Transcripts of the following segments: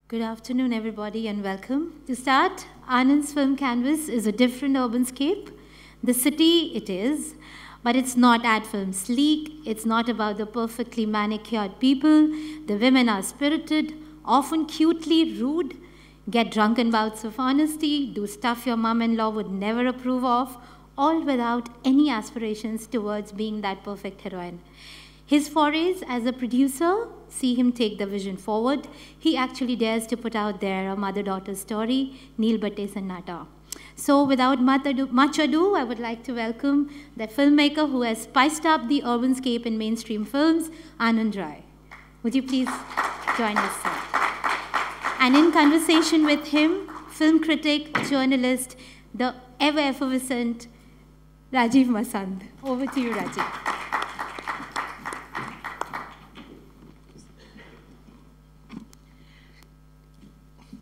Good afternoon, everybody, and welcome. To start, Anand's film canvas is a different urban scape. The city, it is, but it's not ad film sleek. It's not about the perfectly manicured people. The women are spirited, often cutely rude, get drunken bouts of honesty, do stuff your mom-in-law would never approve of, all without any aspirations towards being that perfect heroine. His forays as a producer see him take the vision forward. He actually dares to put out there a mother-daughter story, Neel Bhatte Sannata. So without much ado, I would like to welcome the filmmaker who has spiced up the urbanscape in mainstream films, Anand Rai. Would you please join us, sir? And in conversation with him, film critic, journalist, the ever-effervescent Rajiv Masand. Over to you, Rajiv.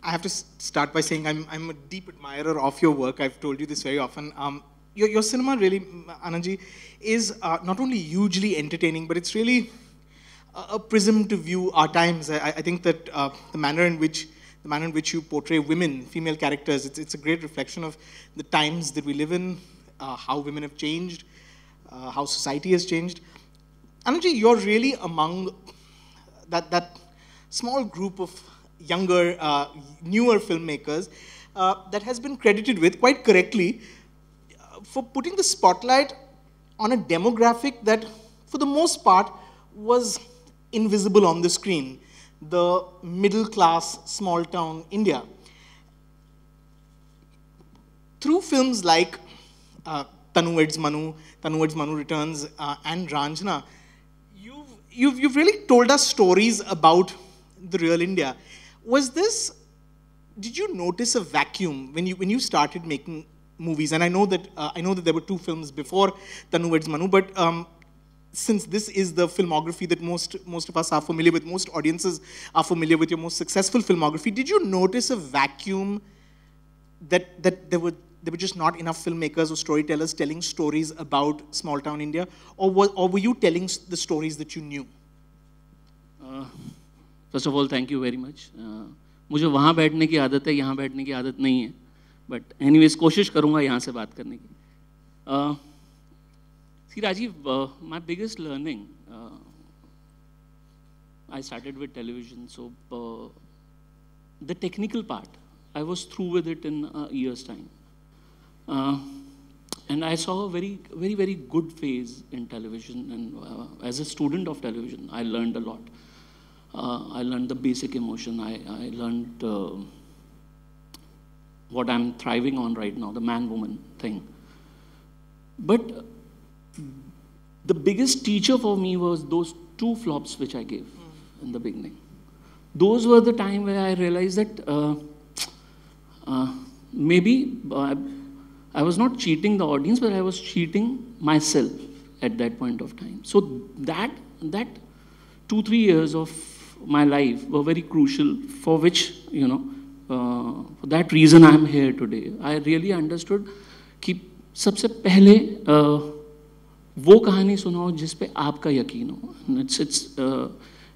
I have to start by saying I'm a deep admirer of your work. I've told you this very often. Your cinema really, Anandji, is not only hugely entertaining, but it's really a prism to view our times. I think that the manner in which you portray women, female characters, it's a great reflection of the times that we live in, how women have changed, how society has changed. Anandji, you're really among that small group of younger, newer filmmakers that has been credited with, quite correctly, for putting the spotlight on a demographic that, for the most part, was invisible on the screen, the middle-class, small-town India. Through films like Tanu Weds Manu Returns, and Ranjana, you've really told us stories about the real India. Did you notice a vacuum when you started making movies? And I know that there were two films before Tanu Weds Manu, but since this is the filmography that most of us are familiar with, most audiences are familiar with your most successful filmography, did you notice a vacuum that there were just not enough filmmakers or storytellers telling stories about small town India, or were you telling the stories that you knew? First of all thank you very much. मुझे वहाँ बैठने की आदत है, यहाँ बैठने की आदत नहीं है, बट एनीवेज कोशिश करूँगा यहाँ से बात करने की. See Rajiv, my biggest learning, I started with television, so the technical part I was through with it in a years time, and I saw a very good phase in television, and as a student of television I learned a lot. I learned the basic emotion. I learned what I'm thriving on right now, the man-woman thing. But the biggest teacher for me was those two flops which I gave in the beginning. Those were the time where I realized that maybe I was not cheating the audience, but I was cheating myself at that point of time. So that 2-3 years of my life were very crucial, for which, for that reason I am here today. I really understood कि सबसे पहले वो कहानी सुनाओ जिस पे आपका यकीन हो. It's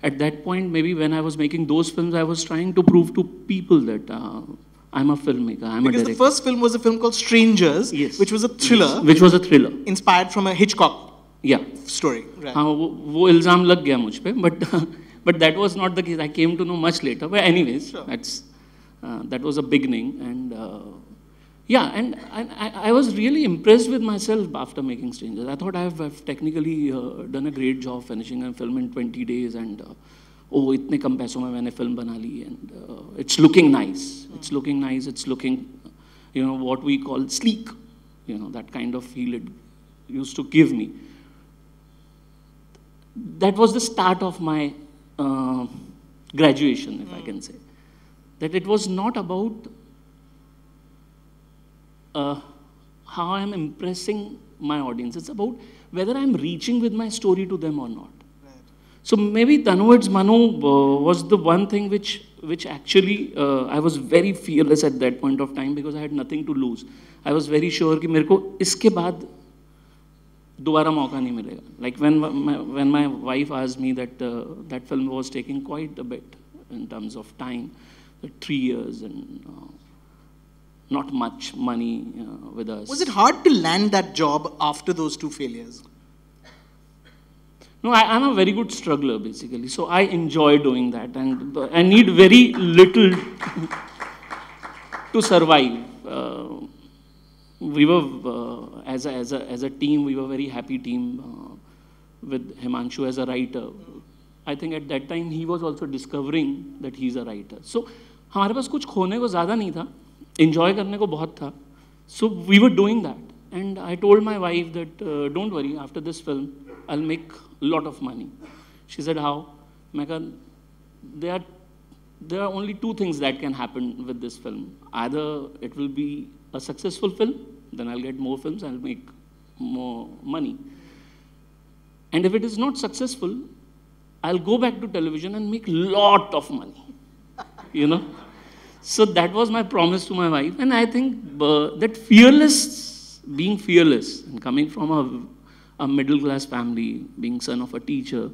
at that point, maybe when I was making those films, I was trying to prove to people that I'm a filmmaker, I'm a director. Because the first film was a film called Strangers, yes, which was a thriller. Yes, which was a thriller. Inspired from a Hitchcock story. Right. हाँ, वो इल्ज़ाम लग गया मुझ पे, but that was not the case. I came to know much later. But anyways, sure. That was a beginning, and and I was really impressed with myself after making Strangers. I thought I've technically done a great job finishing a film in 20 days, and इतने कम पैसों में मैंने film बना ली, and it's looking nice. It's looking nice. It's looking, what we call sleek. That kind of feel it used to give me. That was the start of my graduation, if I can say. That it was not about how I'm impressing my audience. It's about whether I'm reaching with my story to them or not. Right. So maybe Tanu Weds Manu was the one thing which actually I was very fearless at that point of time, because I had nothing to lose. I was very sure कि मेरे को इसके बाद दोबारा मौका नहीं मिलेगा. Like when my wife asked me that that film was taking quite a bit in terms of time, 3 years and not much money with us. Was it hard to land that job after those 2 failures? No, I'm a very good struggler, basically. So I enjoy doing that, and I need very little to survive. We were, as a team, we were a very happy team with Himanshu as a writer. I think at that time he was also discovering that he's a writer. So हमारे पास कुछ खोने को ज़्यादा नहीं था, enjoy करने को बहुत था. So we were doing that, and I told my wife that don't worry, after this film I'll make a lot of money. She said, how? मैं कहा, there are only 2 things that can happen with this film. Either it will be a successful film, then I'll get more films, I'll make more money. And if it is not successful, I'll go back to television and make lot of money, you know. So that was my promise to my wife, and I think that being fearless, and coming from a middle class family, being son of a teacher,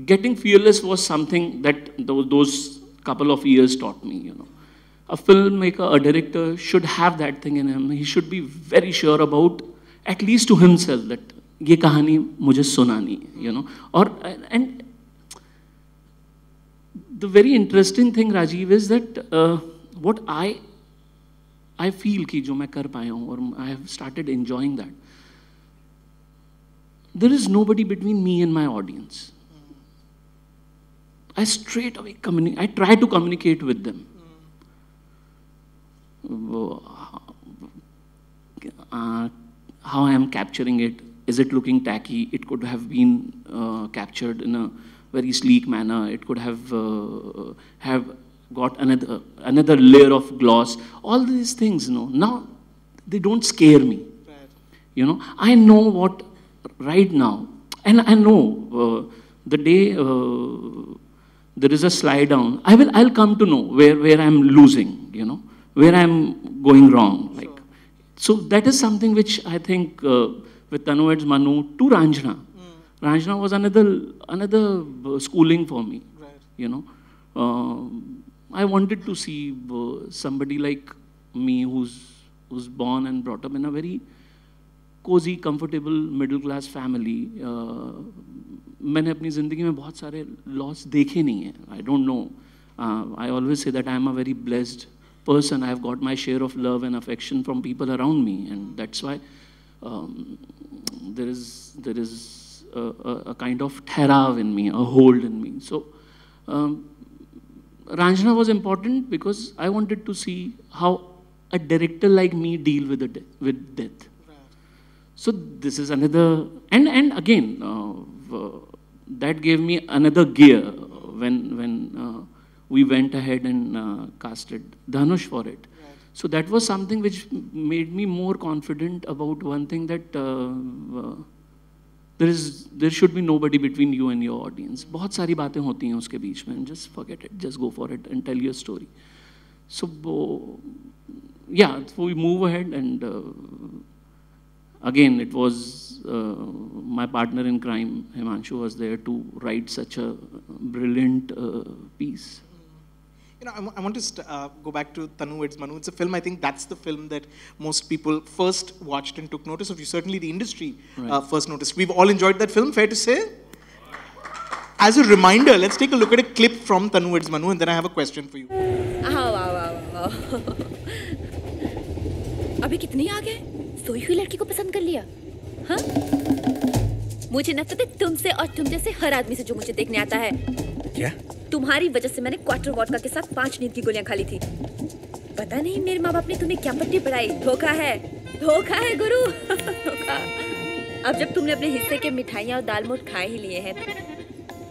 getting fearless was something that those couple of years taught me, you know. A filmmaker, a director should have that thing in him. He should be very sure about, at least to himself, that ये कहानी मुझे सुनानी है, you know. And the very interesting thing, Rajiv, is that what I feel कि जो मैं कर पाया हूँ, और I have started enjoying that. There is nobody between me and my audience. I straight away I try to communicate with them. How I am capturing it. Is it looking tacky? It could have been captured in a very sleek manner. It could have got another layer of gloss. All these things, you know, now they don't scare me. Right. You know, I know what right now, and I know the day there is a slide down, I'll come to know where I'm losing, you know, where I'm going wrong. Like, so that is something which I think with Tanu Eds Manu to Ranjana. Ranjana was another schooling for me. Right. You know, I wanted to see somebody like me who's born and brought up in a very cozy, comfortable, middle class family. मैंने अपनी ज़िंदगी में बहुत सारे loss देखे नहीं हैं. I don't know. I always say that I am a very blessed person. I have got my share of love and affection from people around me, and that's why there is a kind of ठहराव in me, a hold in me. So Ranjana was important because I wanted to see how a director like me deal with death. Right. So this is another, and again that gave me another gear when we went ahead and casted Dhanush for it. Right. So that was something which made me more confident about one thing, that there should be nobody between you and your audience. बहुत सारी बातें होती हैं उसके बीच में. Just forget it. Just go for it and tell your story. So yeah, so we move ahead, and again it was my partner in crime, Himanshu, was there to write such a brilliant piece. You know, I want to go back to Tanu Eds Manu. It's a film, I think that's the film that most people first watched and took notice of you. Certainly the industry first noticed. We've all enjoyed that film, fair to say? As a reminder, let's take a look at a clip from Tanu Eds Manu, and then I have a question for you. अभी कितने आ गए? सोई हुई लड़की को पसंद कर लिया? हाँ? मुझे नफरत है तुमसे और तुम जैसे हर आदमी से जो मुझे देखने आता है. क्या? तुम्हारी वजह से मैंने क्वार्टर वोडका के साथ 5 नींद की गोलियां खा ली थी. पता नहीं मेरे माँ बाप ने तुम्हें क्या पट्टी पढ़ाई. धोखा है गुरु. धोखा. अब जब तुमने अपने हिस्से के मिठाइयाँ और दाल मोठ खा ही लिए हैं,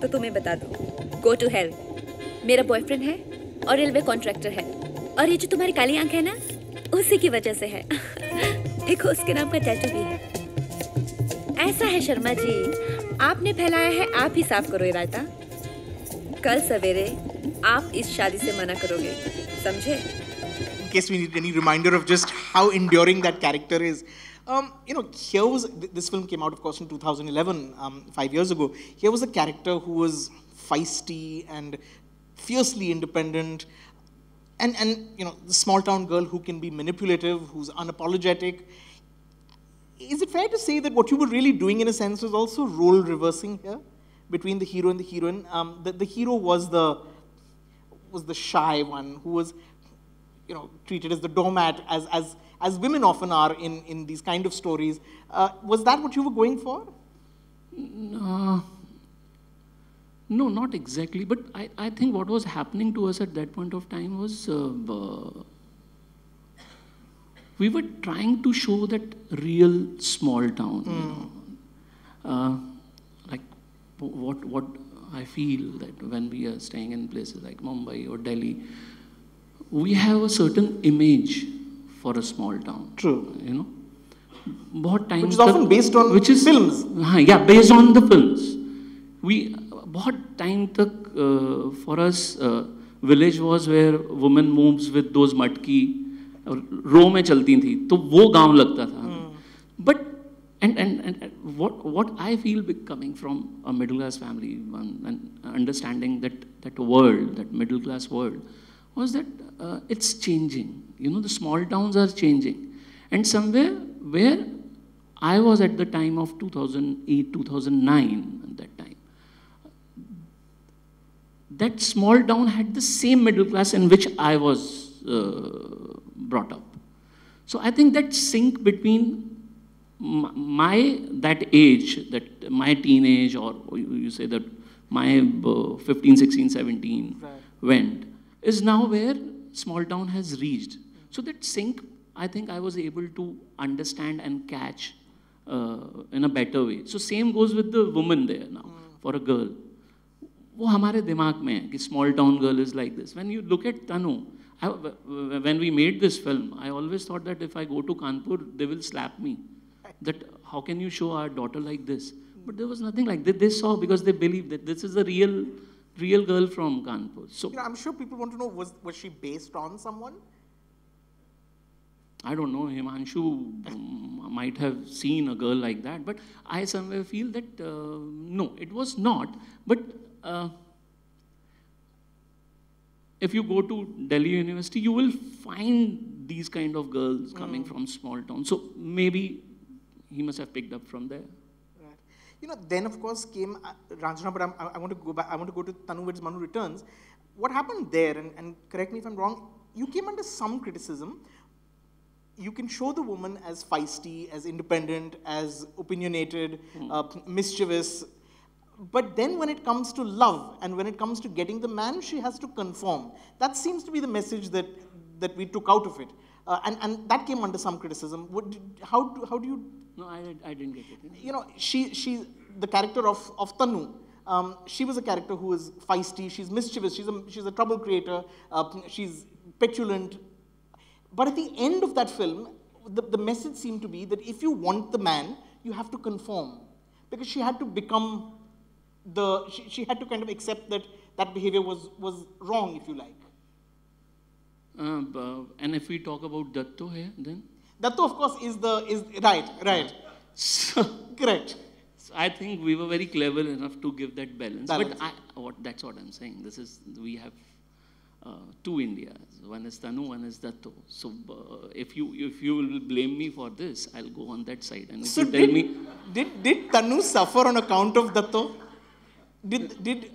तो तुम्हें बता दो, गो टू हेल. मेरा बॉयफ्रेंड है और रेलवे कॉन्ट्रैक्टर है, और ये जो तुम्हारी काली आंख है ना, उसी की वजह से है. देखो उसके नाम का टैटू भी है. ऐसा है शर्मा जी, आपने फैलाया है, आप ही साफ करो ये रायता. कल सवेरे आप इस शादी से मना करोगे, समझे? In case we need any reminder of just how enduring that character is. You know, this film came out, of course, in 2011, 5 years ago. Here was a character who was feisty and fiercely independent, and you know, the small town girl who can be manipulative, who's unapologetic. Is it fair to say that what you were really doing in a sense was also role reversing here between the hero and the heroine? The hero was the shy one who was, you know, treated as the doormat, as women often are in these kind of stories. Was that what you were going for? No, not exactly. But I think what was happening to us at that point of time was we were trying to show that real small town. You know? Like what I feel that when we are staying in places like Mumbai or Delhi, we have a certain image for a small town. True. You know, बहुत time which is often based on films. Yeah, based on the films. We बहुत time तक for us village was where woman moves with those matki रो में चलती थी, तो वो गांव लगता था. But and what I feel coming from a middle class family and understanding that world, that middle class world, was that it's changing. You know, the small towns are changing, and somewhere where I was at the time of 2008, 2009, at that time, that small town had the same middle class in which I was brought up. So I think that sync between that age, that my teenage, or you say that my 15, 16, 17 went, is now where small town has reached. So that sync, I think I was able to understand and catch in a better way. So same goes with the woman there now, for a girl. वो हमारे दिमाग में है कि small town girl is like this. When you look at Tanu, when we made this film, I always thought that if I go to Kanpur, they will slap me. That how can you show our daughter like this? But there was nothing like that. They saw because they believed that this is a real girl from Kanpur. So you know, I'm sure people want to know, was she based on someone? I don't know, Himanshu might have seen a girl like that, but I somewhere feel that no, it was not. But if you go to Delhi University, you will find these kind of girls coming from small towns. So maybe he must have picked up from there. Right. You know, then of course came Ranjana, but I want to go back. I want to go to Tanu Vids Manu Returns. What happened there? And correct me if I'm wrong. You came under some criticism. You can show the woman as feisty, as independent, as opinionated, mischievous. But then when it comes to love and when it comes to getting the man, she has to conform. That seems to be the message that we took out of it. And that came under some criticism. How do you... No, I didn't get it. You know, she the character of Tanu, she was a character who is feisty, she's mischievous, she's a trouble creator, she's petulant. But at the end of that film, the message seemed to be that if you want the man, you have to conform. Because she had to become she had to kind of accept that behavior was wrong, if you like. And if we talk about Datto here, then? Datto, of course, is right. So, correct. So I think we were very clever enough to give that balance. But that's what I'm saying. We have two Indias. One is Tanu, one is Datto. So if you will blame me for this, I'll go on that side. And if you tell me, did Tanu suffer on account of Datto? Did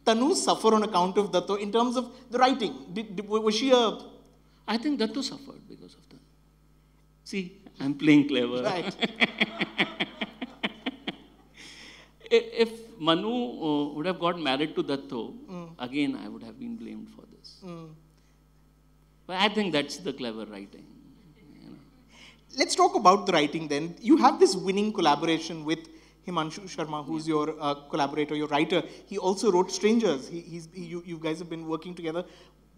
Tanu suffer on account of Datto in terms of the writing? Was she a... I think Datto suffered because of that. See, I'm playing clever. Right. If Manu would have got married to Datto, again I would have been blamed for this. But I think that's the clever writing. You know. Let's talk about the writing then. You have this winning collaboration with Himanshu Sharma, who's your collaborator, your writer. He also wrote Strangers. You guys have been working together.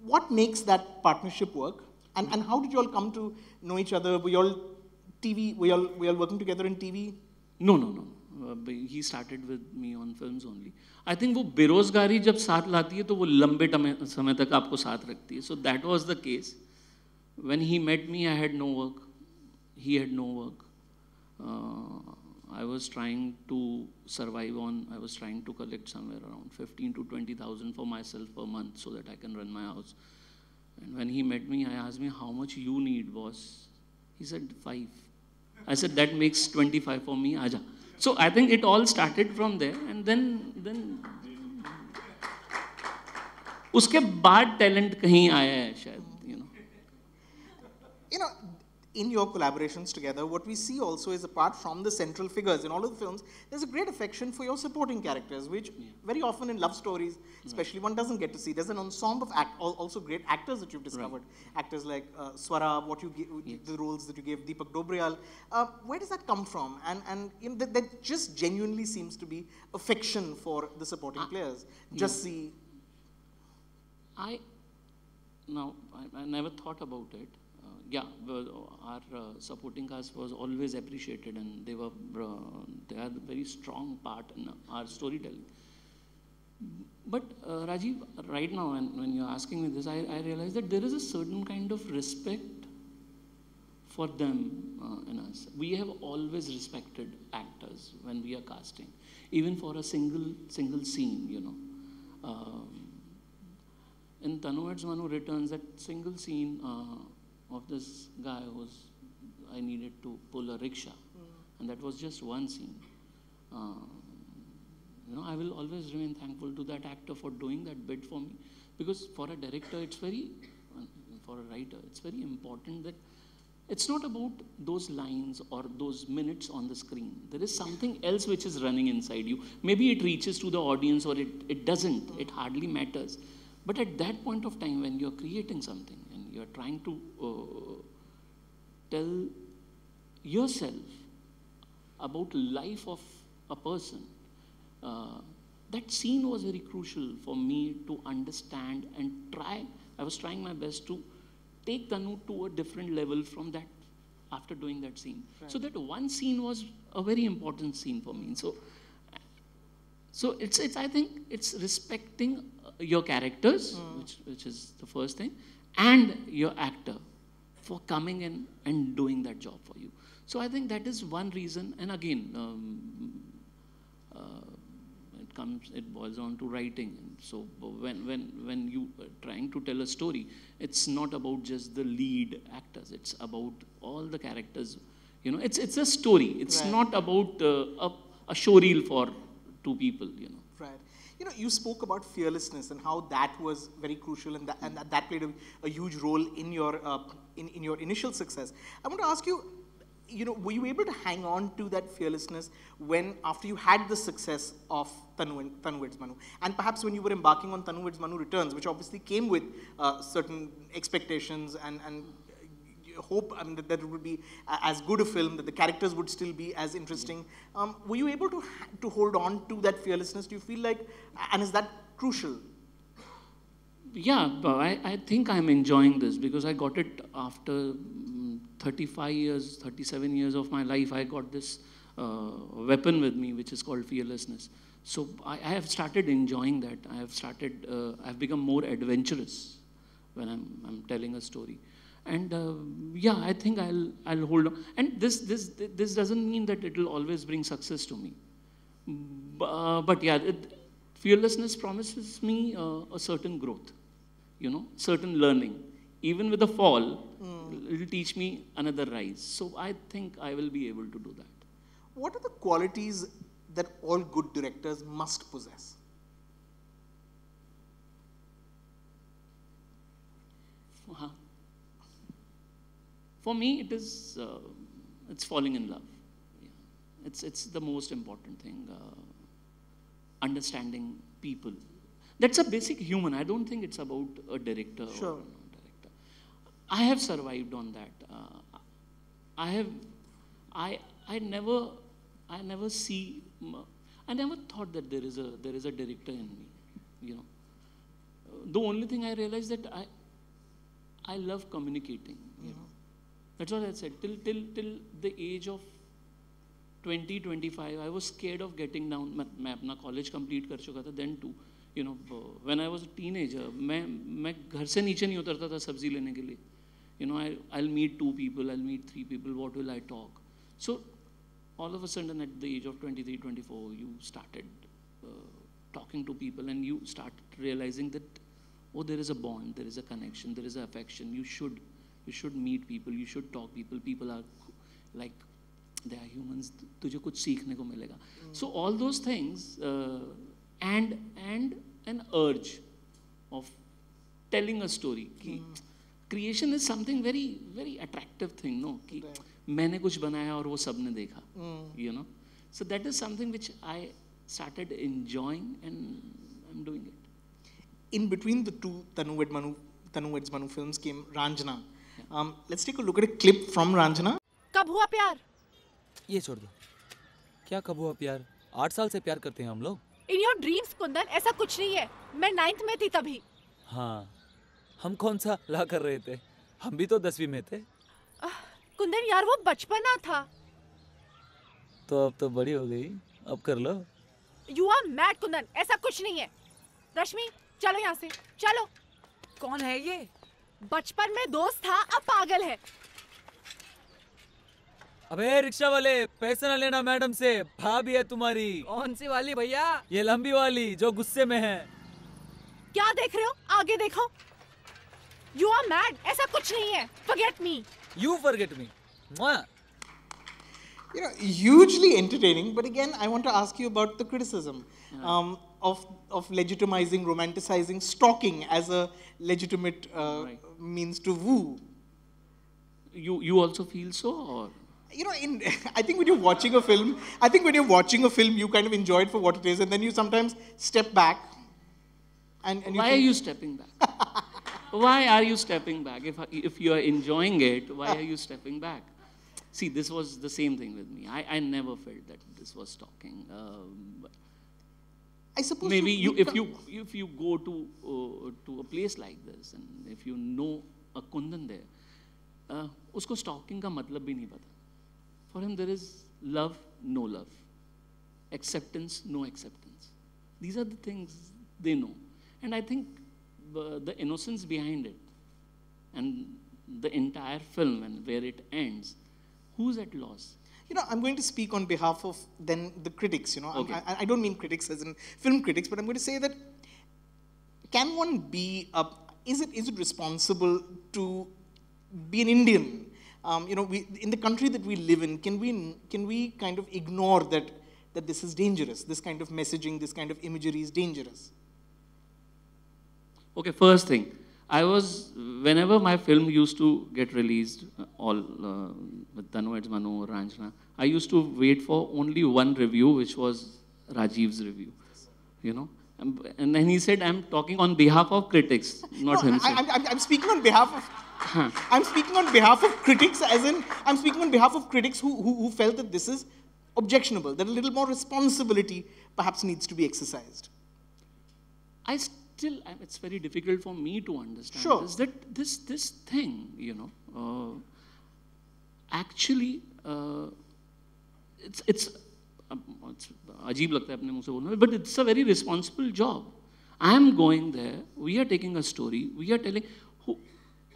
What makes that partnership work? And how did you all come to know each other? Were you all working together in TV? No. He started with me on films only. I think वो बेरोजगारी जब साथ लाती है तो वो लंबे समय तक आपको साथ रखती है. So that was the case. When he met me, I had no work. He had no work. I was trying to survive on, I was trying to collect somewhere around 15 to 20,000 for myself per month so that I can run my house. And when he met me, I asked me, how much you need, boss? He said, 5. I said, that makes 25 for me, aja. So I think it all started from there, and then उसके बाद talent कहीं आया है शायद, you know. You know, in your collaborations together, what we see also is, apart from the central figures in all of the films, there's a great affection for your supporting characters, which very often in love stories, especially, one doesn't get to see. There's an ensemble of also great actors that you've discovered. Actors like Swara, the roles that you gave, Deepak Dobriyal. Where does that come from? And you know, that just genuinely seems to be affection for the supporting players. Just see. I never thought about it. Our supporting cast was always appreciated, and they had a very strong part in our storytelling. But Rajiv, right now, when you're asking me this, I realize that there is a certain kind of respect for them in us. We have always respected actors when we are casting, even for a single scene, you know. In Tanu Adds Manu Returns, that single scene of this guy I needed to pull a rickshaw, and that was just one scene. You know, I will always remain thankful to that actor for doing that bit for me, because for a director, for a writer, it's very important that it's not about those lines or those minutes on the screen. There is something else which is running inside you. Maybe it reaches to the audience or it doesn't. It hardly matters. But at that point of time, when you're creating something and you're trying to tell yourself about life of a person, that scene was very crucial for me to understand and try. I was trying my best to take Tanu to a different level from that after doing that scene. Right. So that one scene was a very important scene for me. So it's I think it's respecting your characters, which is the first thing, and your actor for coming in and doing that job for you. So I think that is one reason. And again, it boils on to writing. And so when you are trying to tell a story, it's not about just the lead actors. It's about all the characters. You know, it's a story. It's not about a showreel for two people. You know. Right. You know, you spoke about fearlessness and how that was very crucial, and that played a huge role in your in your initial success. I want to ask you, you know, were you able to hang on to that fearlessness after you had the success of Tanu Adds Manu, and perhaps when you were embarking on Tanu Adds Manu Returns, which obviously came with certain expectations and hope, I mean, that it would be as good a film, that the characters would still be as interesting. Were you able to hold on to that fearlessness? Do you feel like, and is that crucial? Yeah, I think I'm enjoying this because I got it after 35 years, 37 years of my life. I got this weapon with me, which is called fearlessness. So I have started enjoying that. I've become more adventurous when I'm telling a story. And yeah, I think I'll hold on. And this doesn't mean that it will always bring success to me. But yeah, fearlessness promises me a certain growth, you know, certain learning. Even with a fall, it'll teach me another rise. So I think I will be able to do that. What are the qualities that all good directors must possess? For me, it is it's falling in love. Yeah. It's the most important thing. Understanding people. That's a basic human. I don't think it's about a director or a non-director. I have survived on that. I never thought that there is a director in me. You know, the only thing I realized that I love communicating. You know. That's what I said. Till the age of 20, 25, I was scared of getting down. मैं अपना college complete कर चुका था. Then too, you know, when I was a teenager, मैं घर से नीचे नहीं उतरता था सब्जी लेने के लिए. You know, I'll meet 2 people, I'll meet 3 people. What will I talk? So all of a sudden at the age of 23, 24, you started talking to people and you start realizing that, oh, there is a bond, there is a connection, there is an affection. You should meet people, you should talk people. People are like, they are humans. तुझे कुछ सीखने को मिलेगा. So all those things and an urge of telling a story. कि creation is something very very attractive thing, no? कि मैंने कुछ बनाया और वो सबने देखा. You know. So that is something which I started enjoying and I'm doing it. In between the two Tanu Weds Manu films came Ranjana. Let's take a look at a clip from Ranjana. कब हुआ प्यार? ये छोड़ दो. क्या कब हुआ प्यार? 8 साल से प्यार करते हैं हम लोग. In your dreams, कुंदन, ऐसा कुछ नहीं है. मैं 9th में थी तभी. हाँ, हम कौन सा ला कर रहे थे? हम भी तो 10वीं में थे. कुंदन यार, वो बचपना था. तो अब तो बड़ी हो गई. अब कर लो. You are mad, Kundan. ऐसा कुछ नहीं है. रश्मि, चलो यहाँ से. चलो. कौन है ये? बचपन में दोस्त था, अब पागल है. अबे रिक्शा वाले, पैसे ना लेना मैडम से. भाभी है तुम्हारी. कौन सी वाली भैया? ये लंबी वाली जो गुस्से में है. क्या देख रहे हो? आगे देखो. You are mad. ऐसा कुछ नहीं है. Forget me. You forget me. You know, hugely entertaining. But again, I want to ask you about the criticism of legitimizing, romanticizing stalking as a legitimate means to woo. You also feel so, or? You know, I think when you're watching a film, you kind of enjoy it for what it is, and then you sometimes step back. And you why are you stepping back? Why are you stepping back? If you are enjoying it, why are you stepping back? See, this was the same thing with me. I never felt that this was stalking. I suppose maybe if you go to a place like this and if you know a Kundan there, उसको stalking का मतलब भी नहीं पता. For him, there is love, no love. Acceptance, no acceptance. These are the things they know. And I think the innocence behind it and the entire film and where it ends, who's at loss? You know, I'm going to speak on behalf of then the critics, you know. Okay. I don't mean critics as in film critics, but I'm going to say that can one be, is it responsible to be an Indian? You know, in the country that we live in, can we kind of ignore that this is dangerous? This kind of messaging, this kind of imagery is dangerous. Okay, first thing, whenever my film used to get released, with Tanu Weds Manu or Ranjana, I used to wait for only one review, which was Rajiv's review, you know. And then he said, I'm talking on behalf of critics, not himself. I'm speaking on behalf of... I'm speaking on behalf of critics, as in, I'm speaking on behalf of critics who felt that this is objectionable, that a little more responsibility perhaps needs to be exercised. It's very difficult for me to understand sure. this thing, you know, actually, it's अजीब लगता है अपने मुंह से बोलना, but it's a very responsible job. I am going there, we are taking a story, we are telling,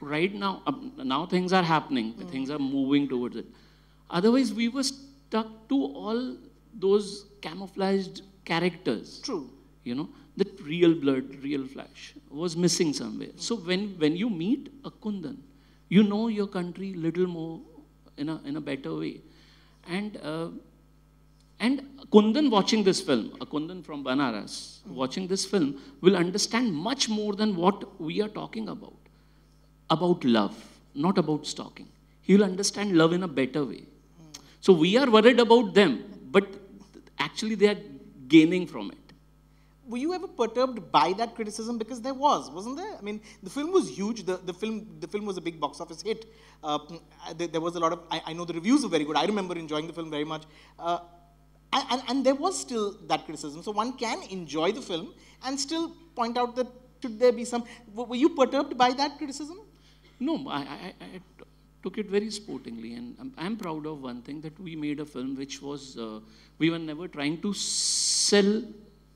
right now, now things are happening, things are moving towards it. Otherwise, we were stuck to all those camouflaged characters. True. You know, that real blood, real flesh was missing somewhere. So when you meet a Kundan, you know your country little more in a better way. And Kundan watching this film, a Kundan from Banaras, watching this film, will understand much more than what we are talking about. About love, not about stalking. He will understand love in a better way. So we are worried about them, but actually they are gaining from it. Were you ever perturbed by that criticism? Because there wasn't there? I mean, the film was huge. The film was a big box office hit. There was a lot of, I know the reviews were very good. I remember enjoying the film very much. And there was still that criticism. So one can enjoy the film and still point out that should there be some, were you perturbed by that criticism? No, I took it very sportingly, and I'm proud of one thing, that we made a film which was, we were never trying to sell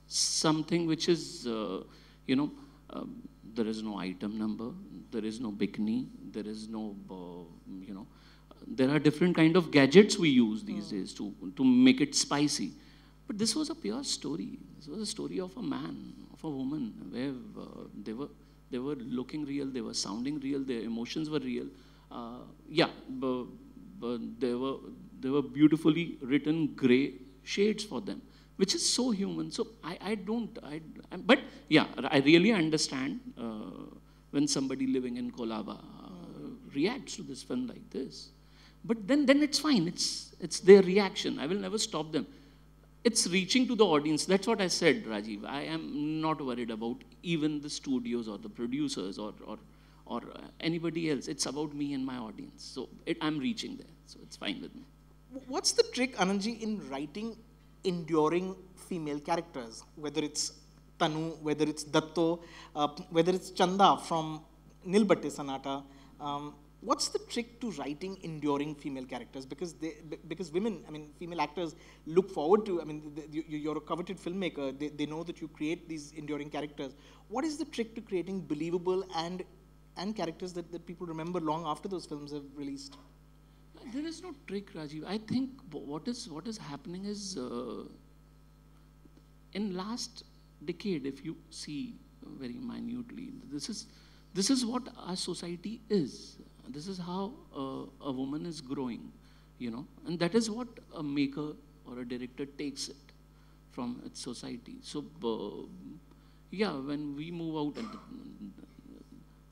something which is, you know, there is no item number, there is no bikini, there is no, you know, there are different kind of gadgets we use these days to make it spicy. But this was a pure story. This was a story of a man, of a woman, where they were looking real, they were sounding real, their emotions were real. But there were beautifully written gray shades for them, which is so human. So but yeah, I really understand when somebody living in Colaba reacts to this film like this. But then it's fine. It's their reaction. I will never stop them. It's reaching to the audience. That's what I said, Rajiv. I am not worried about even the studios or the producers or anybody else. It's about me and my audience. So I'm reaching there. So it's fine with me. What's the trick, Anandji, in writing enduring female characters? Whether it's Tanu, whether it's Datto, whether it's Chanda from Nilbatte Sanata. What's the trick to writing enduring female characters? Because women, I mean, female actors look forward to, I mean, you're a coveted filmmaker. They know that you create these enduring characters. What is the trick to creating believable and characters that people remember long after those films have released? There is no trick, Rajiv. I think what is happening is, in last decade, if you see very minutely, this is what our society is. This is how a woman is growing, you know, and that is what a maker or a director takes it from its society. So, yeah, when we move out,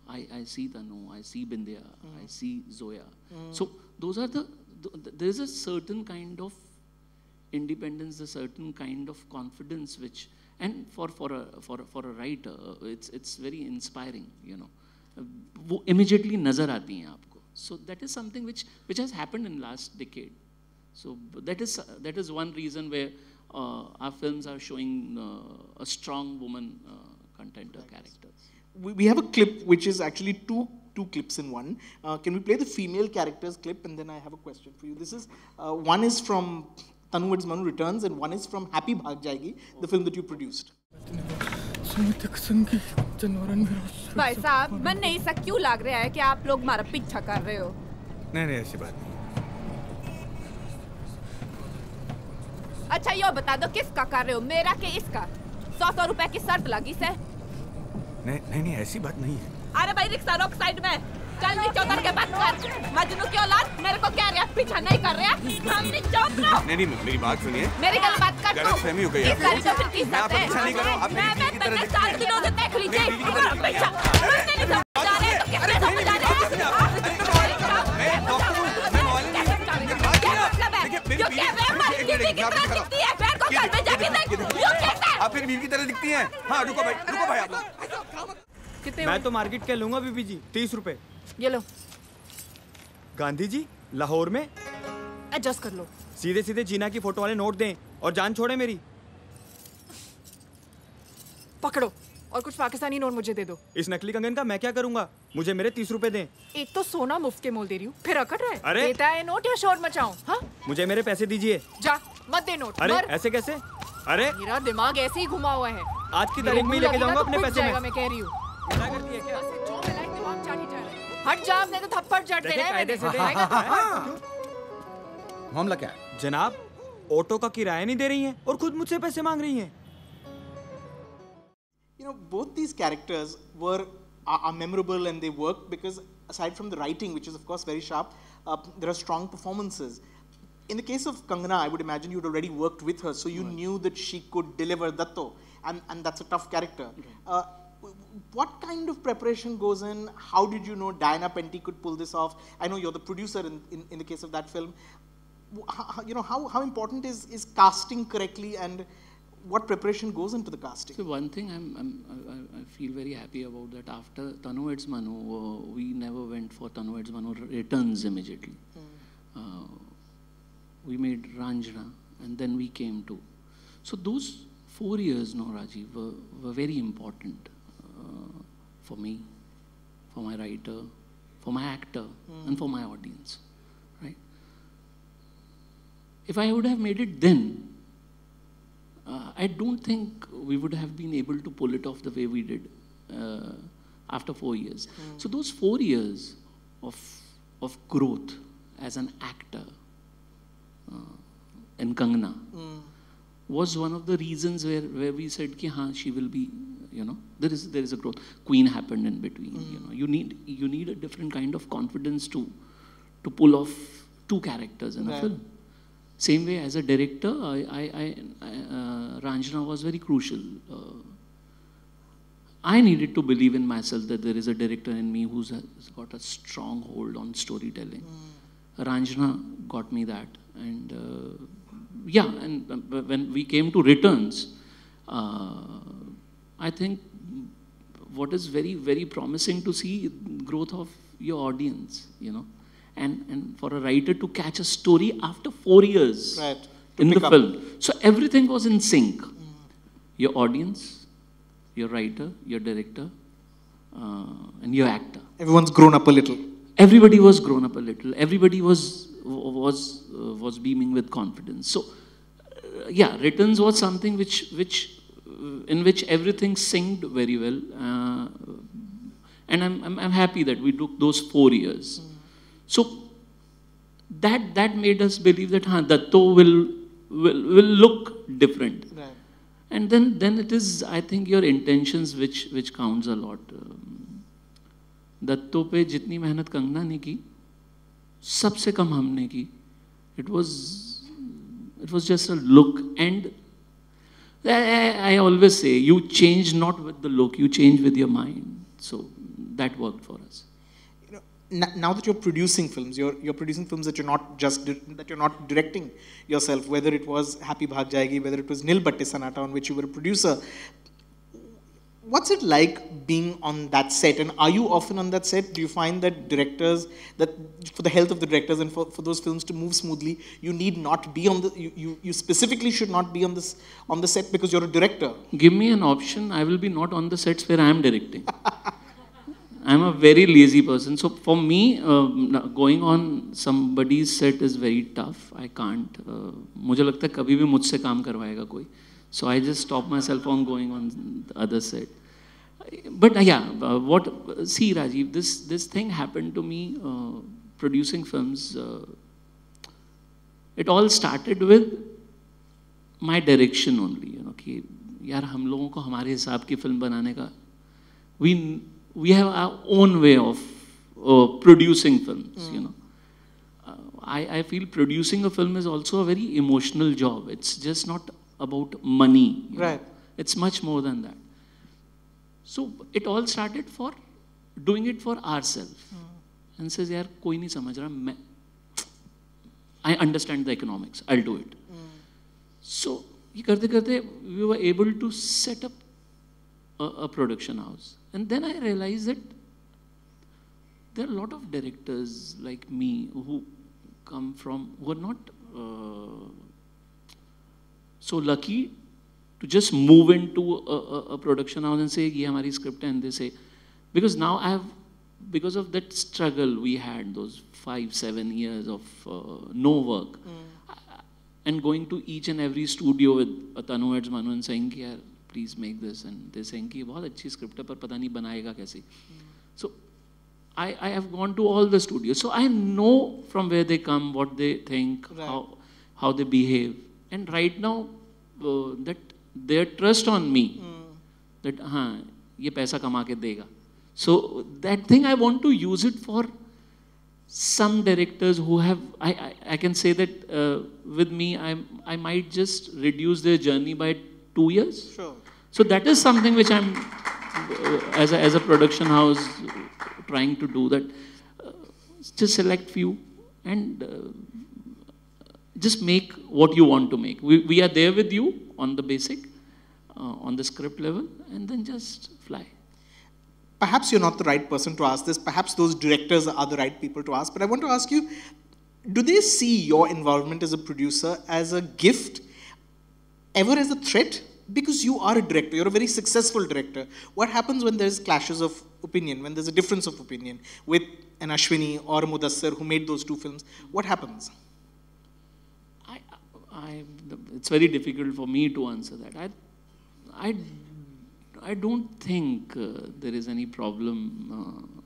I see Tanu, I see Bindya, I see Zoya. So those are there is a certain kind of independence, a certain kind of confidence which, and for a writer, it's very inspiring, you know. वो immediately नजर आती हैं आपको. So that is something which has happened in last decade. So that is one reason where our films are showing a strong woman content or character. We have a clip which is actually two clips in one. Can we play the female characters clip, and then I have a question for you. This is one is from Tanu Vs Manu Returns, and one is from Happy Bhag Jayegi, the film that you produced. भाई साहब, मन नहीं सा क्यों लग रहा है कि आप लोग हमारा पीछा कर रहे हो? नहीं ऐसी बात नहीं। अच्छा यो बता दो किसका कर रहे हो, मेरा के इसका? 100 रुपए की शर्त लगी से? नहीं ऐसी बात नहीं है। अरे भाई रिक्शा रोक साइड में, चल नीचे उतर के बात कर। मजनू की औलाद मेरे को क्या रहा, पीछा नहीं कर रहा? हम नीचे उतरो। नहीं मेरी बात सुनिए। मेरी गल बात कर। गलतफहमी हो गई है। मैं आपको पीछा नहीं कर रहा हूँ। आप मेरी बीवी की तरह दिखती हैं। 4 किलो से देख लीजिए। पीछा मुझे नहीं समझ आ रहे तो किसने समझ आ रहे? मैं मौलवी आप फिर बीवी की तरह दिखती हैं। हाँ रुको भाई आप लोग। मैं तो मार्केट के लूंगा बीबी जी, 30 रुपए। ये लो। गांधी जी लाहौर में एडजस्ट कर लो। सीधे जीना की फोटो वाले नोट दें और जान छोड़े मेरी। पकड़ो और कुछ पाकिस्तानी नोट मुझे दे दो। इस नकली कंगन का मैं क्या करूंगा? मुझे मेरे 30 रुपए दें। एक तो सोना मुफ्त के मोल दे रही हूँ, फिर अकड़ रहा है। अरे देता है नोट या शोर मचाऊं? हाँ मुझे मेरे पैसे दीजिए। जा मत दे नोट। अरे ऐसे कैसे? अरे मेरा दिमाग ऐसे ही घुमा हुआ है। आज की तारीख में लेके जाऊंगा अपने पैसे में। मैं कह रही हूँ करती है क्या? हट जा, नहीं तो थप्पड़ जड़ दे कायदे से मामला क्या है? जनाब ऑटो का किराया नहीं दे रही हैं और खुद मुझसे पैसे मांग रही हैं। You know, both these characters are memorable and they work because aside from the writing, which is of course very sharp, there are strong performances. In the case of Kangana, I would imagine you'd already worked with her, so you knew that she could deliver Datto, and that's a tough character. What kind of preparation goes in? How did you know Diana Penty could pull this off? I know you're the producer in the case of that film. How important is casting correctly, and what preparation goes into the casting? So one thing I feel very happy about that after Tanu Vs Manu, we never went for Tanu Vs Manu Returns immediately. We made Ranjana, and then we came to. So those 4 years, no, Rajiv, were very important for me, for my writer, for my actor, and for my audience, right? If I would have made it then, I don't think we would have been able to pull it off the way we did after 4 years. So those 4 years of growth as an actor in Kangana was one of the reasons where we said ki she will be, there is a growth. Queen happened in between. You need a different kind of confidence to pull off two characters in a film. Same way as a director, Ranjana was very crucial. I needed to believe in myself that there is a director in me who's got a strong hold on storytelling. Ranjana got me that, and when we came to returns, I think what is very, very promising to see growth of your audience, and for a writer to catch a story after 4 years in the film. So everything was in sync. Your audience, your writer, your director, and your actor. Everyone's grown up a little. Everybody was grown up a little. Everybody was beaming with confidence. So, returns was something in which everything synced very well, and I'm happy that we took those 4 years. So that made us believe that Datto will look different. Right. And then it is, I think, your intentions which counts a lot. दत्तो पे जितनी मेहनत कंगना ने की, सबसे कम हमने की. It was just a look, and I always say, you change not with the look, you change with your mind. So that worked for us. Now that you're producing films, you're producing films that you're not directing yourself. Whether it was Happy Bhaag Jayegi, whether it was Nil Batte Sanata, on which you were a producer. What's it like being on that set, and are you often on that set? Do you find that directors, that for the health of the directors and for those films to move smoothly, you need not be on the, you specifically should not be on the set because you're a director? Give me an option, I will be not on the sets where I am directing. I'm a very lazy person, so for me, going on somebody's set is very tough. I can't. मुझे लगता है कभी भी मुझसे काम करवाएगा कोई. So I just stop myself from going on the other side. But see Rajiv, this thing happened to me producing films. It all started with my direction only. कि यार हम लोगों को हमारे हिसाब की फिल्म बनाने का, we have our own way of producing films. I feel producing a film is also a very emotional job. It's just not about money. Right. It's much more than that. So it all started for doing it for ourselves. And says, yaar, koi nahi samajh raha, I understand the economics, I'll do it. So ye karte karte, we were able to set up a production house. And then I realized that there are a lot of directors like me who are not so lucky to just move into a production house and say, "Ye hamari script hai," and they say, because now because of that struggle we had, those 5-7 years of no work, and going to each and every studio with Tanu Eds Manu and saying, "Yaar, please make this," and they're saying, "Ki bahut achhi script hai, par pata nahi banayega kaise." So I have gone to all the studios, so I know from where they come, what they think, right, how they behave. And right now, that their trust on me, that ye paisa kama ke dega. So that thing I want to use it for some directors who have, I can say that with me, I might just reduce their journey by 2 years. Sure. So that is something which I'm, as a production house, trying to do, that just select few and just make what you want to make. We are there with you on the basic, on the script level, and then just fly. Perhaps you're not the right person to ask this. Perhaps those directors are the right people to ask. But I want to ask you, do they see your involvement as a producer as a gift, ever as a threat? Because you are a director, you're a very successful director. What happens when there's clashes of opinion, when there's a difference of opinion with an Ashwini or a Mudassar who made those two films? What happens? It's very difficult for me to answer that. I don't think there is any problem.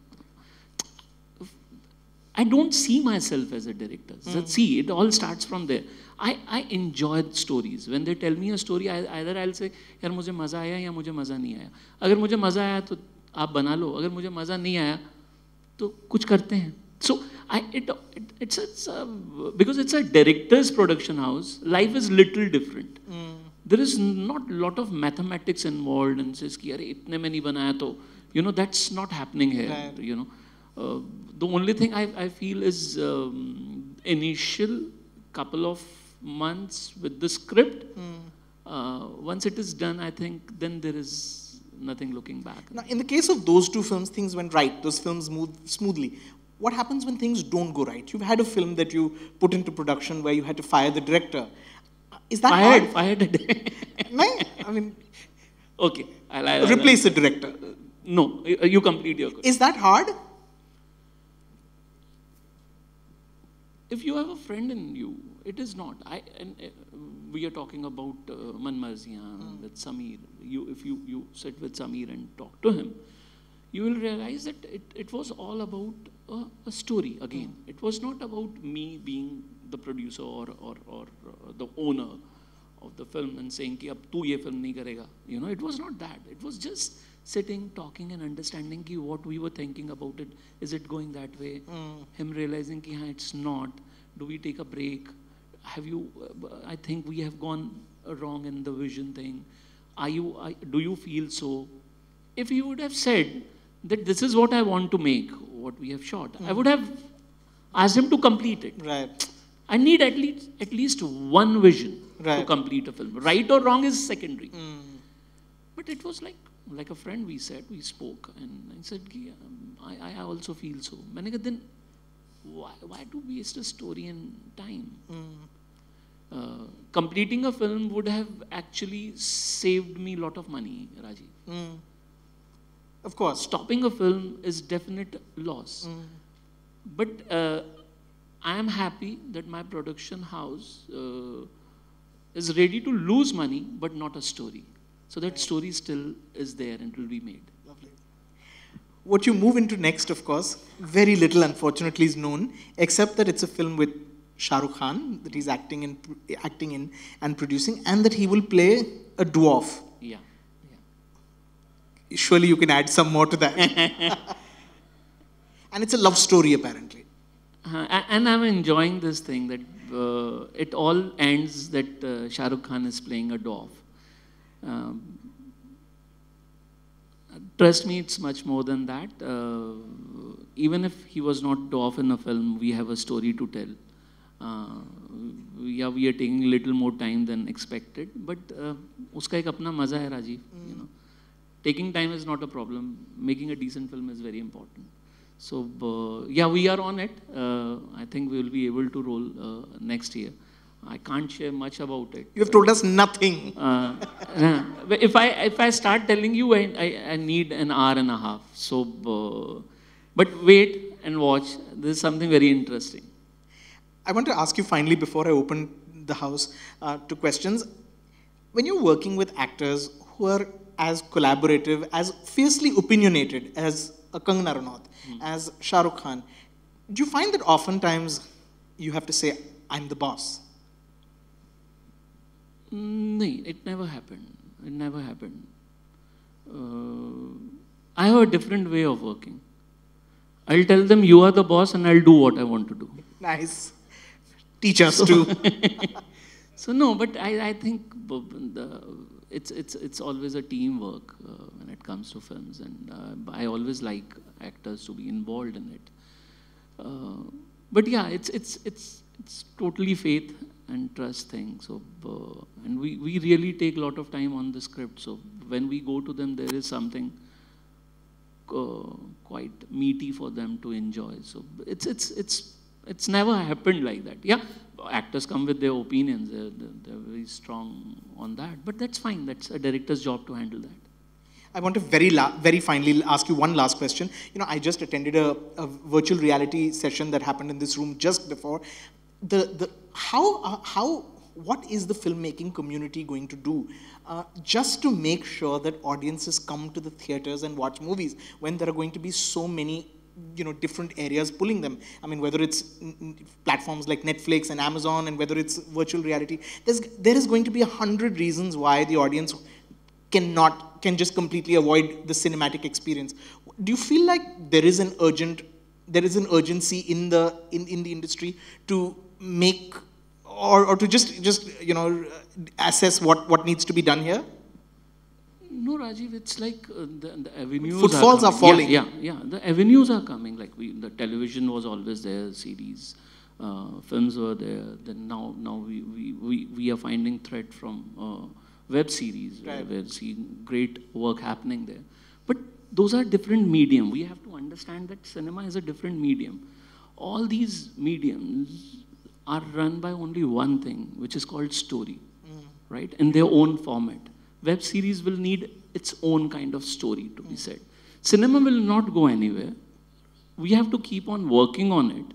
I don't see myself as a director. So see, it all starts from there. I enjoy stories. When they tell me a story, either I'll say, यार मुझे मज़ा आया या मुझे मज़ा नहीं आया. अगर मुझे मज़ा आया तो आप बना लो. अगर मुझे मज़ा नहीं आया तो कुछ करते हैं. So because it's a director's production house, life is little different. There is not a lot of mathematics involved and says कि अरे इतने में नहीं बनाया तो, you know, that's not happening here. Right. You know, the only thing I feel is initial couple of months with the script. Once it is done, I think then there is nothing looking back. Now, in the case of those two films, things went right. Those films moved smoothly. What happens when things don't go right? You've had a film that you put into production where you had to fire the director. Is that hard? Fired. No, I mean... Okay. I'll replace the director. No, you complete your question. Is that hard? If you have a friend in you, it is not. We are talking about Man Marziyan with Sameer. If you sit with Sameer and talk to him, you will realize that it was all about a story again. It was not about me being the producer or the owner of the film and saying कि अब तू ये film नहीं करेगा. You know, it was not that. It was just sitting, talking and understanding कि what we were thinking about it. Is it going that way? Him realizing कि हाँ, it's not. Do we take a break? I think we have gone wrong in the vision thing. Do you feel so? If you would have said that this is what I want to make, what we have shot, I would have asked him to complete it. Right. I need at least one vision to complete a film. Right or wrong is secondary. But it was like a friend we spoke, and I said, I also feel so. मैंने कहा, then why to waste a story and time? Completing a film would have actually saved me a lot of money, Rajiv. Of course. Stopping a film is definite loss. But I am happy that my production house is ready to lose money, but not a story. So that story still is there and will be made. Lovely. What you move into next, of course, very little, unfortunately, is known, except that it's a film with Shah Rukh Khan that he's acting in and producing, and that he will play a dwarf. Yeah. Surely you can add some more to that. And it's a love story, apparently. And I'm enjoying this thing that it all ends that Shah Rukh Khan is playing a dwarf. Trust me, it's much more than that. Even if he was not dwarf in a film, we have a story to tell. We are taking a little more time than expected, but uska ek apna maza hai, Rajiv. You know, taking time is not a problem. Making a decent film is very important. So yeah, we are on it. I think we will be able to roll next year. I can't share much about it. You have told us nothing. If I start telling you, I need an hour and a half. So, but wait and watch. This is something very interesting. I want to ask you finally, before I open the house to questions, when you're working with actors who are as collaborative, as fiercely opinionated as a Kangana Ranaut, as Shah Rukh Khan, do you find that oftentimes you have to say, I'm the boss? No, it never happened. It never happened. I have a different way of working. I'll tell them, you are the boss and I'll do what I want to do. Nice. Teach us too. So no, but I think it's always a teamwork when it comes to films, and I always like actors to be involved in it. But yeah, it's totally faith and trust thing. So and we really take a lot of time on the script. So when we go to them, there is something quite meaty for them to enjoy. So it's never happened like that. Yeah, actors come with their opinions. They're very strong on that. But that's fine. That's a director's job to handle that. I want to very finally ask you one last question. You know, I just attended a virtual reality session that happened in this room just before. What is the filmmaking community going to do just to make sure that audiences come to the theaters and watch movies when there are going to be so many different areas pulling them. I mean, whether it's platforms like Netflix and Amazon, and whether it's virtual reality, there is going to be 100 reasons why the audience can just completely avoid the cinematic experience. Do you feel like there is an urgency in the industry to make or to just assess what needs to be done here? No, Rajiv, it's like the avenues Footfalls are falling. Yeah. The avenues are coming. Like the television was always there, CDs, films were there. Then now we are finding threat from web series, right. We're seeing great work happening there. But those are different medium. We have to understand that cinema is a different medium. All these mediums are run by only one thing, which is called story, right? In their own format. Web series will need its own kind of story to be said. Cinema will not go anywhere. We have to keep on working on it.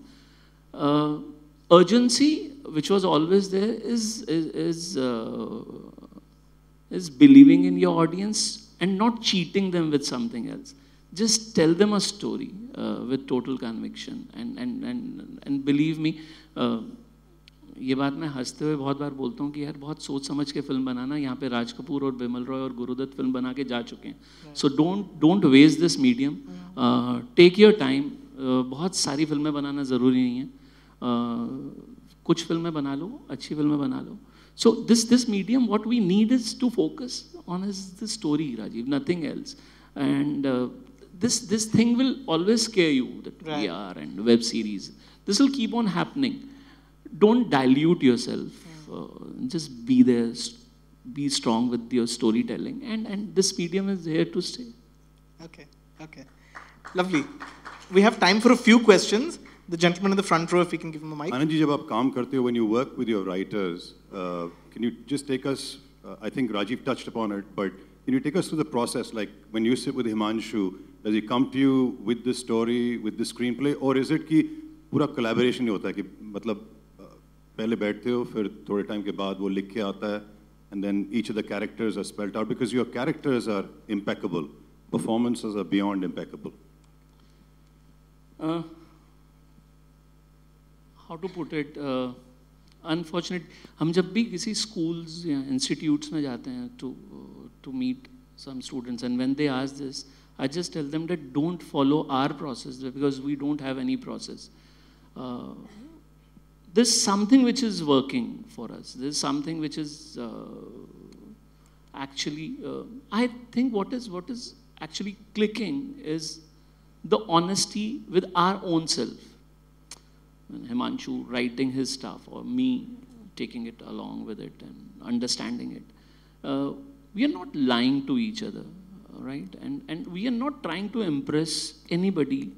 Urgency, which was always there, is believing in your audience and not cheating them with something else. Just tell them a story with total conviction. And believe me, ये बात मैं हंसते हुए बहुत बार बोलता हूँ कि यार बहुत सोच समझ के फिल्म बनाना. यहाँ पे राज कपूर और बिमल रॉय और गुरुदत्त फिल्म बना के जा चुके हैं. So don't waste this medium. Take your time. बहुत सारी फिल्में बनाना ज़रूरी नहीं है. कुछ फिल्में बना लो, अच्छी फिल्में बना लो. So this medium, what we need is to focus on is the story, Rajiv, nothing else. And this thing will always scare you, that right. VR and web series. This will keep on happening. Don't dilute yourself. Just be there. Be strong with your storytelling. And this medium is here to stay. Okay. Lovely. We have time for a few questions. The gentleman in the front row, if we can give him a mic. Anand ji, jab aap kaam karte ho, when you work with your writers, can you just take us, I think Rajiv touched upon it, but can you take us through the process? Like when you sit with Himanshu, does he come to you with the story, with the screenplay, or is it कि पूरा collaboration ही होता है कि मतलब पहले बैठते हो, फिर थोड़े time के बाद वो लिख के आता है, and then each of the characters are spelled out because your characters are impeccable, performances are beyond impeccable. How to put it? Unfortunate. हम जब भी किसी schools या institutes में जाते हैं to meet some students, and when they ask this, I just tell them that don't follow our process because we don't have any process. There's something which is working for us. There's something which is actually, I think what is actually clicking is the honesty with our own self. When Himanshu writing his stuff or me taking it along with it and understanding it, we are not lying to each other, right? And we are not trying to impress anybody.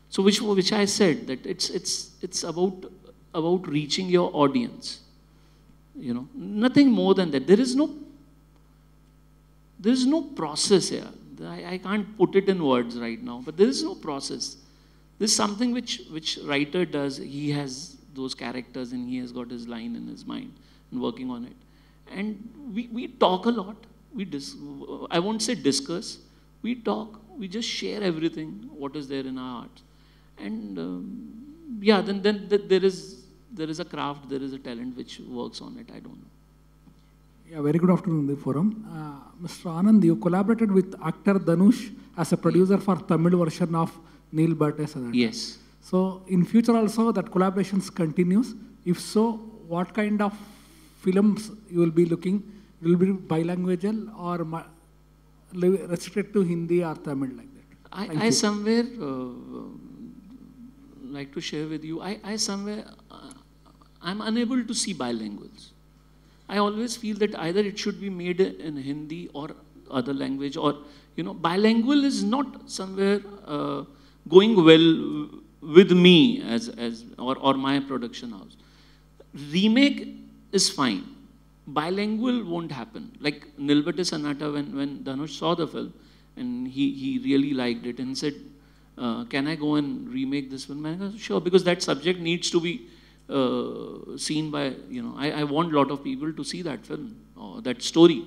So which I said that it's about reaching your audience, you know, nothing more than that. There is no process here. I can't put it in words right now, but there is no process. There's something which writer does. He has those characters and he has got his line in his mind and working on it. And we talk a lot. I won't say discuss. We talk. We just share everything what is there in our hearts. And yeah, then there is a craft, there is a talent which works on it. I don't know. Yeah, very good afternoon, the forum. Mr. Anand, you collaborated with actor Dhanush as a producer for Tamil version of Neil Burt's. Yes. So in future also that collaborations continues. If so, what kind of films you will be looking? Will be bilingual or restricted to Hindi or Tamil like that? I somewhere like to share with you. I'm unable to see bilinguals. I always feel that either it should be made in Hindi or other language, or bilingual is not somewhere going well with me or my production house. Remake is fine. Bilingual won't happen. Like Nilbate Sonata, when Dhanush saw the film and he really liked it and said, can I go and remake this film? I said, sure, because that subject needs to be seen by, I want a lot of people to see that film or that story.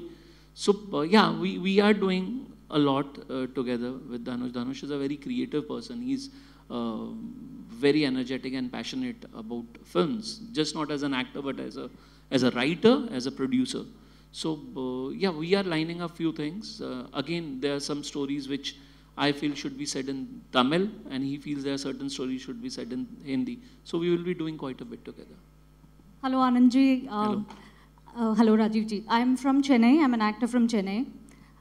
So yeah, we are doing a lot together with Dhanush. Dhanush is a very creative person. He's very energetic and passionate about films, just not as an actor, but as a writer, as a producer. So yeah, we are lining up few things. Again, there are some stories which I feel should be said in Tamil, and he feels there are certain stories should be said in Hindi. So we will be doing quite a bit together. Hello, Anandji. Hello. Hello, Rajiv ji. I'm from Chennai. I'm an actor from Chennai.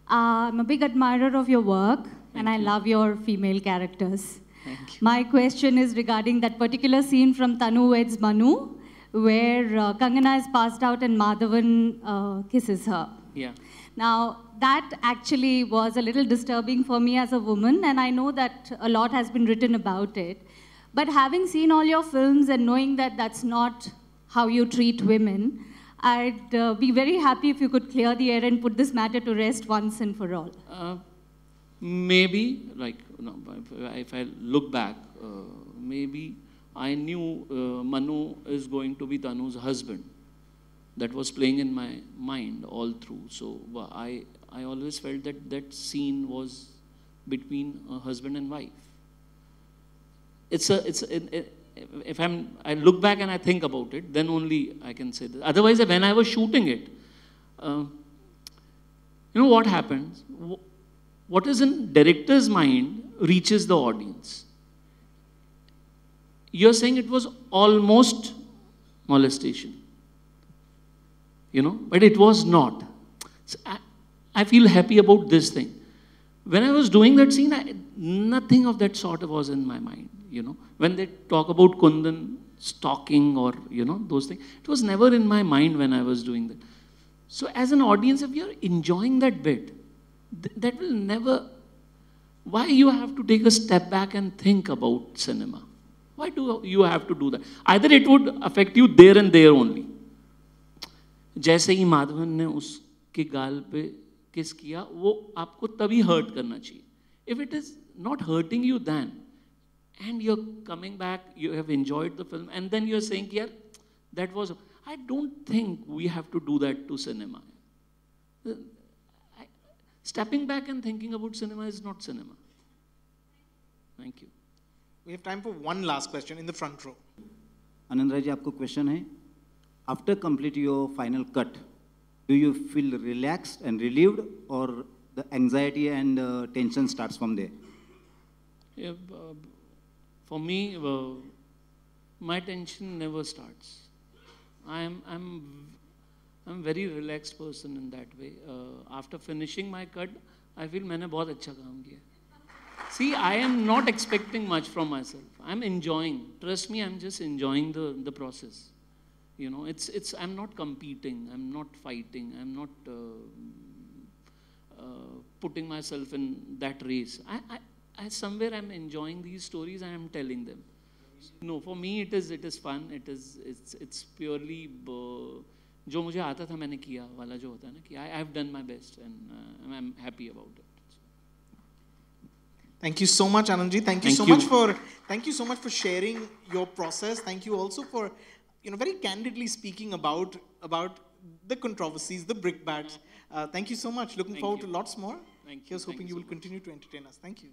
I'm a big admirer of your work, and I love your female characters. Thank you. My question is regarding that particular scene from Tanu Weds Manu, where Kangana is passed out and Madhavan kisses her. Yeah. Now, that actually was a little disturbing for me as a woman, and I know that a lot has been written about it. But having seen all your films and knowing that that's not how you treat women, I'd be very happy if you could clear the air and put this matter to rest once and for all. Maybe, like, no, if I look back, maybe I knew Manu is going to be Tanu's husband. That was playing in my mind all through. So I always felt that that scene was between a husband and wife. If I look back and I think about it, then only I can say that. Otherwise, when I was shooting it, you know what happens? What is in director's mind reaches the audience. You're saying it was almost molestation, you know, but it was not. So I feel happy about this thing. When I was doing that scene, nothing of that sort was in my mind, you know. When they talk about Kundan stalking or, you know, those things, it was never in my mind when I was doing that. So as an audience, if you're enjoying that bit, that will never, why you have to take a step back and think about cinema? Why do you have to do that? Either it would affect you there and there only. जैसे ही माधवन ने उसके गाल पे किस किया, वो आपको तभी hurt करना चाहिए. If it is not hurting you then, and you're coming back, you have enjoyed the film, and then you're saying, yeah, that was, I don't think we have to do that to cinema. Stepping back and thinking about cinema is not cinema. Thank you. We have time for one last question in the front row. Anandra ji, आपको question है. After complete your final cut, do you feel relaxed and relieved, or the anxiety and tension starts from there? Yeah, for me, my tension never starts. I'm very relaxed person in that way. After finishing my cut, I feel मैंने बहुत अच्छा काम किया. See, I am not expecting much from myself. I'm enjoying. Trust me, I'm just enjoying the process. You know, I'm not competing. I'm not fighting. I'm not putting myself in that race. I somewhere I'm enjoying these stories and I'm telling them. No, for me it is fun. It's purely जो मुझे आता था मैंने किया वाला जो होता है ना कि I have done my best and I'm happy about it. Thank you so much, Anandji. Thank you so much for sharing your process. Thank you also for, you know, very candidly speaking about the controversies, the brickbats. Thank you so much. Looking forward to lots more. Thank you. Here's hoping you will continue to entertain us. Thank you.